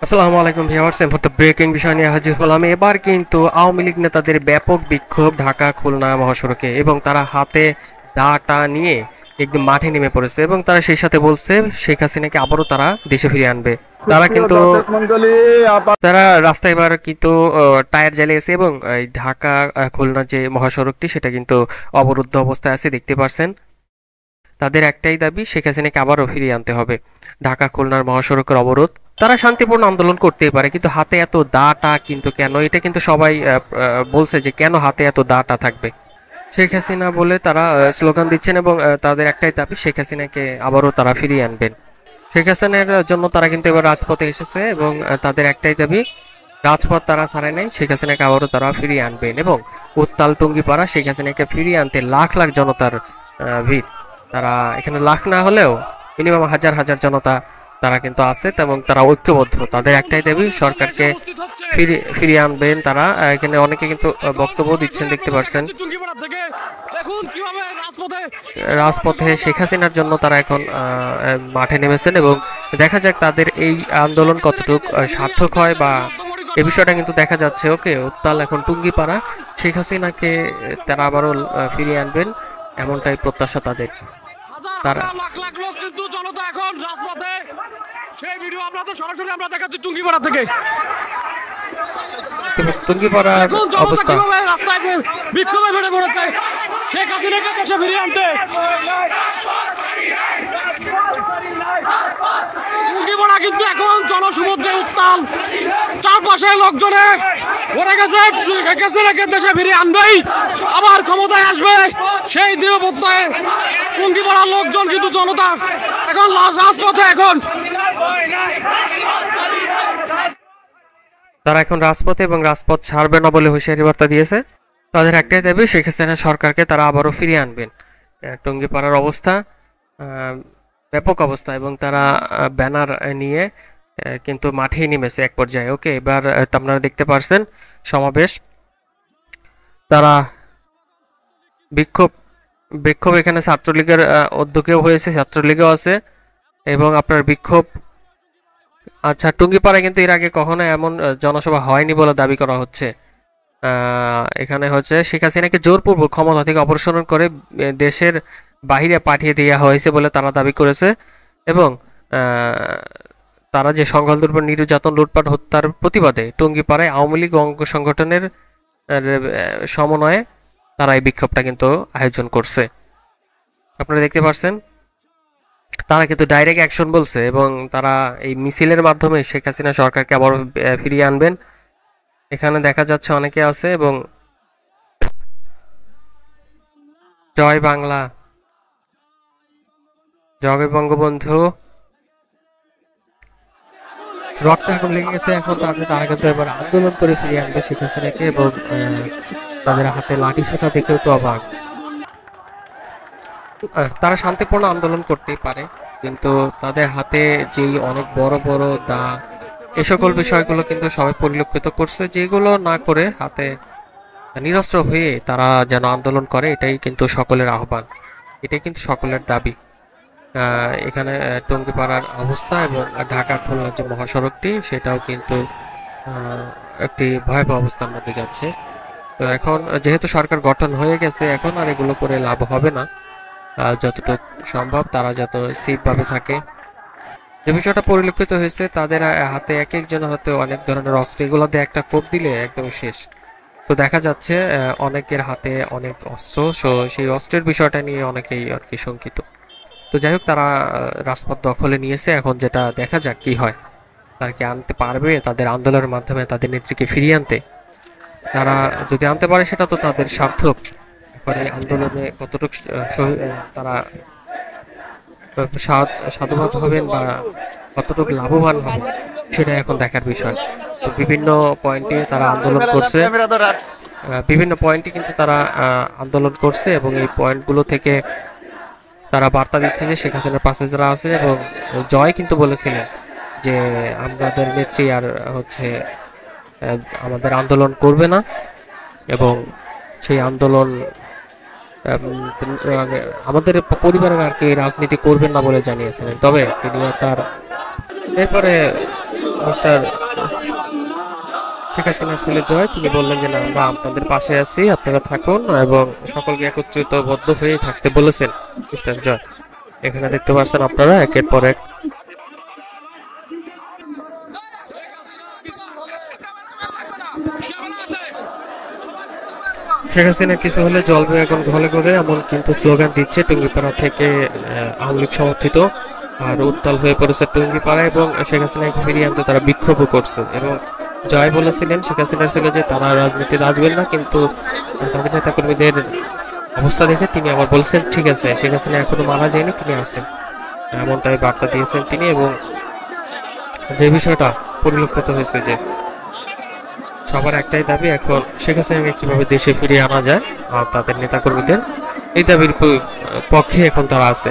আসসালামু আলাইকুম ভিউয়ার্স, এই মুহূর্তে ব্রেকিং বিষয় নিয়ে হাজির হলাম। এবার কিন্তু আওয়ামী লীগ নেতাদের ব্যাপক বিক্ষোভ ঢাকা খুলনা মহাসড়কে, এবং তারা হাতে দাটা নিয়ে একদম মাঠে নেমে পড়েছে এবং তারা সেই সাথে বলছে শেখ হাসিনাকে আবারও তারা দেশে ফিরিয়ে আনবে। তারা কিন্তু তারা রাস্তায় এবার কিন্তু টায়ার জ্বালিয়েছে এবং এই ঢাকা খুলনা যে মহাসড়কটি সেটা কিন্তু অবরুদ্ধ অবস্থায় আছে, দেখতে পারছেন। তাদের একটাই দাবি, শেখ হাসিনাকে আবারও ফিরিয়ে আনতে হবে। ঢাকা খুলনার মহাসড়কের অবরোধ, তারা শান্তিপূর্ণ আন্দোলন করতেই পারে, কিন্তু হাতে এত দাটা কিন্তু কেন? এটা কিন্তু সবাই বলছে যে কেন হাতে এত দাটা থাকবে। শেখ হাসিনা বলে তারা স্লোগান দিচ্ছেন এবং তাদের একটাই দাবি, শেখ হাসিনাকে আবারও তারা ফিরিয়ে আনবেন। শেখ হাসিনার জন্য তারা কিন্তু এবার রাজপথে এসেছে এবং তাদের একটাই দাবি, রাজপথ তারা ছাড়ে নাই, শেখ হাসিনাকে আবারও তারা ফিরিয়ে আনবেন। এবং উত্তাল টুঙ্গিপাড়া, শেখ হাসিনাকে ফিরিয়ে আনতে লাখ লাখ জনতার ভিড়। তারা এখানে লাখ না হলেও মিনিমাম হাজার হাজার জনতা তারা কিন্তু আছে এবং তারা ঐক্যবদ্ধ। তাদের একটাই দাবি, সরকারকে ফিরিয়ে আনবেন তারা। এখানে অনেকে কিন্তু বক্তব্য দিচ্ছেন, দেখতে পাচ্ছেন। রাজপথে শেখ হাসিনার জন্য তারা এখন মাঠে নেমেছেন এবং দেখা যাক তাদের এই আন্দোলন কতটুকু সার্থক হয়, বা এই বিষয়টা কিন্তু দেখা যাচ্ছে। ওকে, উত্তাল এখন টুঙ্গিপাড়া, শেখ হাসিনাকে তারা আবারও ফিরিয়ে আনবেন, এমনটাই প্রত্যাশা তাদের। তারা লাখ লাখ লোক কিন্তু জনতা এখন রাজপথে, সেই ভিডিও আপনাদের সরাসরি আমরা দেখাচ্ছি টুঙ্গিপাড়া থেকে। টুঙ্গিপাড়ার অবস্থা, রাস্তায় বিক্ষোভে বেড়ে পড়েছে শেখ হাসিনাকে দেশে ফিরিয়ে আনতে। টুঙ্গিপাড়া কিন্তু এখন জনসমুদ্রে উত্তাল, চারপাশে লোকজনে ভরে গেছে। শেখ হাসিনাকে দেশে ফিরিয়ে আনবেই, আবার ক্ষমতায় আসবে, সেই দৃঢ় প্রত্যয়ে টুঙ্গিপাড়ার লোকজন কিন্তু জনতা এখন রাজপথে। এখন তারা এখন রাজপথে এবং রাজপথ ছাড়বে না বলে হুঁশিয়ারি বার্তা দিয়েছে। তাদের একটাই দাবি, শেখ হাসিনা সরকারকে তারা আবারও ফিরিয়ে আনবেন। টুঙ্গিপাড়ার অবস্থা ব্যাপক অবস্থা, এবং তারা ব্যানার নিয়ে কিন্তু মাঠেই নেমেছে এক পর্যায়ে। ওকে, এবার আপনারা দেখতে পারছেন সমাবেশ, তারা বিক্ষোভ এখানে ছাত্রলীগের উদ্যোগেও হয়েছে, ছাত্রলীগও আছে এবং আপনার বিক্ষোভ। আচ্ছা, টুঙ্গিপাড়ায় কিন্তু এর আগে কখনো এমন জনসভা হয়নি বলে দাবি করা হচ্ছে। এখানে হচ্ছে শেখ হাসিনাকে জোরপূর্বক ক্ষমতা থেকে অপসারণ করে দেশের বাহিরে পাঠিয়ে দেওয়া হয়েছে বলে তারা দাবি করেছে। এবং তারা যে সংখ্যালঘুদের উপর নির্যাতন, লুটপাট, হত্যার প্রতিবাদে টুঙ্গিপাড়ায় আওয়ামী লীগ অঙ্গ সংগঠনের সমন্বয়ে তারা এই বিক্ষোভটা কিন্তু আয়োজন করছে। আপনারা দেখতে পাচ্ছেন, তারা কিন্তু ডাইরেক্ট অ্যাকশন বলছে এবং তারা এই মিছিলের মাধ্যমে শেখ হাসিনা সরকারকে আবার ফিরিয়ে আনবেন। এখানে দেখা যাচ্ছে অনেকে আছে এবং জয় বাংলা, জয় বঙ্গবন্ধু, রক্ত এখন লেগে গেছে। এখন তারা কিন্তু এবার আন্দোলন করে ফিরিয়ে আনবে শেখ হাসিনাকে, এবং তাদের হাতে লাঠি সোঁটা দেখেও তো অবাক। তারা শান্তিপূর্ণ আন্দোলন করতেই পারে, কিন্তু তাদের হাতে যেই অনেক বড় বড় দা, এ সকল বিষয়গুলো কিন্তু সবাই পরিলক্ষিত করছে। যেগুলো না করে হাতে নিরস্ত্র হয়ে তারা যেন আন্দোলন করে, এটাই কিন্তু সকলের আহ্বান, এটাই কিন্তু সকলের দাবি। এখানে টুঙ্গিপাড়ার অবস্থা এবং ঢাকা খুলনা যে মহাসড়কটি, সেটাও কিন্তু একটি ভয়াবহ অবস্থার মধ্যে যাচ্ছে। তো এখন যেহেতু সরকার গঠন হয়ে গেছে, এখন আর এগুলো করে লাভ হবে না। যতটুকু সম্ভব তারা যত সেফভাবে থাকে। যে বিষয়টা পরিলক্ষিত হয়েছে, তাদের হাতে এক একজনের হাতে অনেক ধরনের অস্ত্র, এগুলো দিয়ে একটা কোপ দিলে একদম শেষ। তো দেখা যাচ্ছে অনেকের হাতে অনেক অস্ত্র, সেই অস্ত্রের বিষয়টা নিয়ে অনেকেই আর কি শঙ্কিত। তো যাই হোক, তারা রাজপথ দখলে নিয়েছে। এখন যেটা দেখা যাক কি হয়, তারা কি আনতে পারবে তাদের আন্দোলনের মাধ্যমে তাদের নেত্রীকে ফিরিয়ে আনতে? তারা যদি আনতে পারে সেটা তো তাদের সার্থক। এখন এই আন্দোলনে কতটুকু তারা সাধুবাদ হবেন বা কতটুকু লাভবান হবেন, সেটা এখন দেখার বিষয়। তো বিভিন্ন পয়েন্টে তারা আন্দোলন করছে, বিভিন্ন পয়েন্টে কিন্তু তারা আন্দোলন করছে এবং এই পয়েন্টগুলো থেকে তারা বার্তা দিচ্ছে যে শেখ হাসিনার পাশে যারা আছে। এবং জয় কিন্তু বলেছিলেন যে আমাদের নেত্রী আর হচ্ছে আমাদের আন্দোলন করবে না, এবং সেই আন্দোলন আমাদের পরিবারের আর কি রাজনীতি করবেন না বলে জানিয়েছিলেন। তবে তিনি তার এরপরে মিস্টার শেখ হাসিনার ছেলে জয় তিনি বললেন যে না, আমরা আপনাদের পাশে আছি, আপনারা থাকুন, এবং সকলকে একত্রিতবদ্ধ হয়ে থাকতে বলেছেন মিস্টার জয়। এখানে দেখতে পাচ্ছেন আপনারা একের পর এক শেখ হাসিনা কিছু হলে জ্বলবে এখন ঘরে ঘরে, এমন কিন্তু স্লোগান দিচ্ছে টুঙ্গিপাড়া থেকে আওয়ামী লীগ সমর্থিত। আর উত্তাল হয়ে পড়েছে টুঙ্গিপাড়া, এবং শেখ হাসিনাকে ফিরিয়ে আনতে তারা বিক্ষোভও করছে। এবং জয় বলেছিলেন শেখ হাসিনার ছেলে যে তারা রাজনীতিতে আসবেন না, কিন্তু তাদের নেতাকর্মীদের অবস্থা দেখে তিনি আবার বলছেন ঠিক আছে, শেখ হাসিনা এখনো মারা যায়নি, তিনি আছেন, এমনটাই বার্তা দিয়েছেন তিনি। এবং যে বিষয়টা পরিলক্ষিত হয়েছে যে সবার একটাই দাবি, এখন শেখ হাসিনাকে কিভাবে দেশে ফিরিয়ে আনা যায়, আর তাদের নেতাকর্মীদের এই দাবির পক্ষে এখন তারা আছে।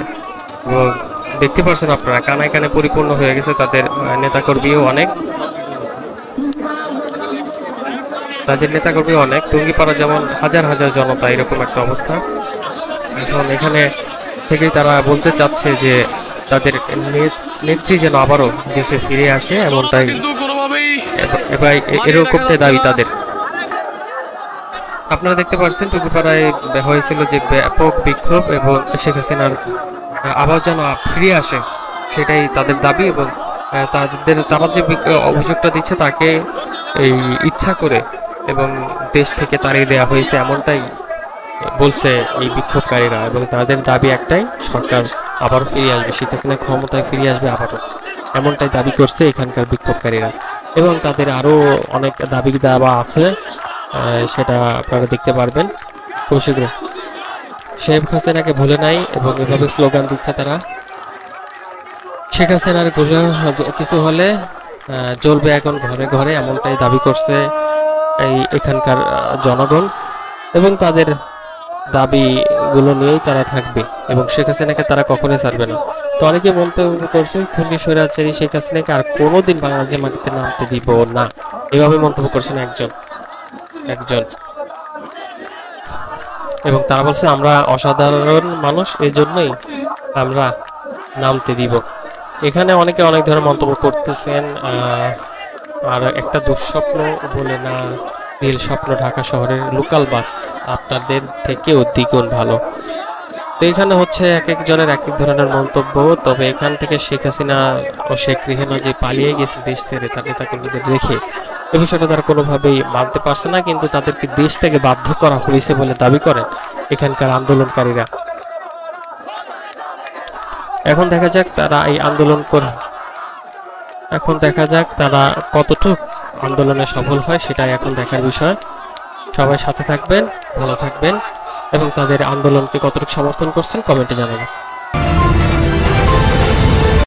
এবং দেখতে পাচ্ছেন আপনারা কানায় কানে পরিপূর্ণ হয়ে গেছে তাদের নেতাকর্মীও অনেক, টুঙ্গিপাড়া যেমন হাজার হাজার জনতা, এরকম একটা অবস্থা। এখন এখানে থেকেই তারা বলতে চাচ্ছে যে তাদের নেত্রী যেন আবারও দেশে ফিরে আসে, এমনটাই এরকমটাই দাবি তাদের। আপনারা দেখতে পাচ্ছেন টুঙ্গিপাড়ায় হয়েছিল যে ব্যাপক বিক্ষোভ, এবং শেখ হাসিনার আবার যেন ফিরে আসে সেটাই তাদের দাবি। এবং তারা যে অভিযোগটা দিচ্ছে তাকে এই ইচ্ছা করে এবং দেশ থেকে তাড়িয়ে দেওয়া হয়েছে, এমনটাই বলছে এই বিক্ষোভকারীরা। এবং তাদের দাবি একটাই, সরকার আবার ফিরে আসবে, শেখ হাসিনা ক্ষমতায় ফিরে আসবে আবারও, এমনটাই দাবি করছে এখানকার বিক্ষোভকারীরা। এবং তাদের আরও অনেক দাবি দাবা আছে, সেটা আপনারা দেখতে পারবেন খুব শীঘ্র। শেখ হাসিনাকে ভুলে নাই, এবং এভাবে স্লোগান দিচ্ছে তারা। শেখ হাসিনার কিছু হলে জ্বলবে এখন ঘরে ঘরে, এমনটাই দাবি করছে এখানকার জনগণ। এবং তাদের দাবিগুলো নিয়েই তারা থাকবে, এবং শেখ হাসিনাকে তারা কখনোই ছাড়বে না। তো অনেকে মন্তব্য করছে খুনি স্বৈরাচারী শেখ হাসিনাকে আর কোনোদিন বাংলাদেশের মাটিতে নামতে দিব না, এভাবে মন্তব্য করছেন একজন। এবং তারা বলছে আমরা অসাধারণ মানুষ, এই জন্যই আমরা নামতে দিব। এখানে অনেকে অনেক ধরনের মন্তব্য করতেছেন। আর একটা দুঃস্বপ্ন বলে না, নীল স্বপ্ন ঢাকা শহরের লোকাল বাস আপনাদের থেকেও দ্বিগুণ ভালো। তো এখানে হচ্ছে এক একজনের এক এক ধরনের মন্তব্য। তবে এখান থেকে শেখ হাসিনা ও শেখ রেহানা যে পালিয়ে গেছে দেশ ছেড়ে তার নেতাকর্মীদের রেখে, এ বিষয়টা তারা কোনোভাবেই মানতে পারছে না, কিন্তু তাদেরকে দেশ থেকে বাধ্য করা হয়েছে বলে দাবি করেন এখানকার আন্দোলনকারীরা। এখন দেখা যাক তারা এই আন্দোলন করে, এখন দেখা যাক তারা কতটুকু আন্দোলনে সফল হয়, সেটাই এখন দেখার বিষয়। সবাই সাথে থাকবেন, ভালো থাকবেন, এবং তাদের আন্দোলনকে কতটুকু সমর্থন করছেন কমেন্টে জানাবেন।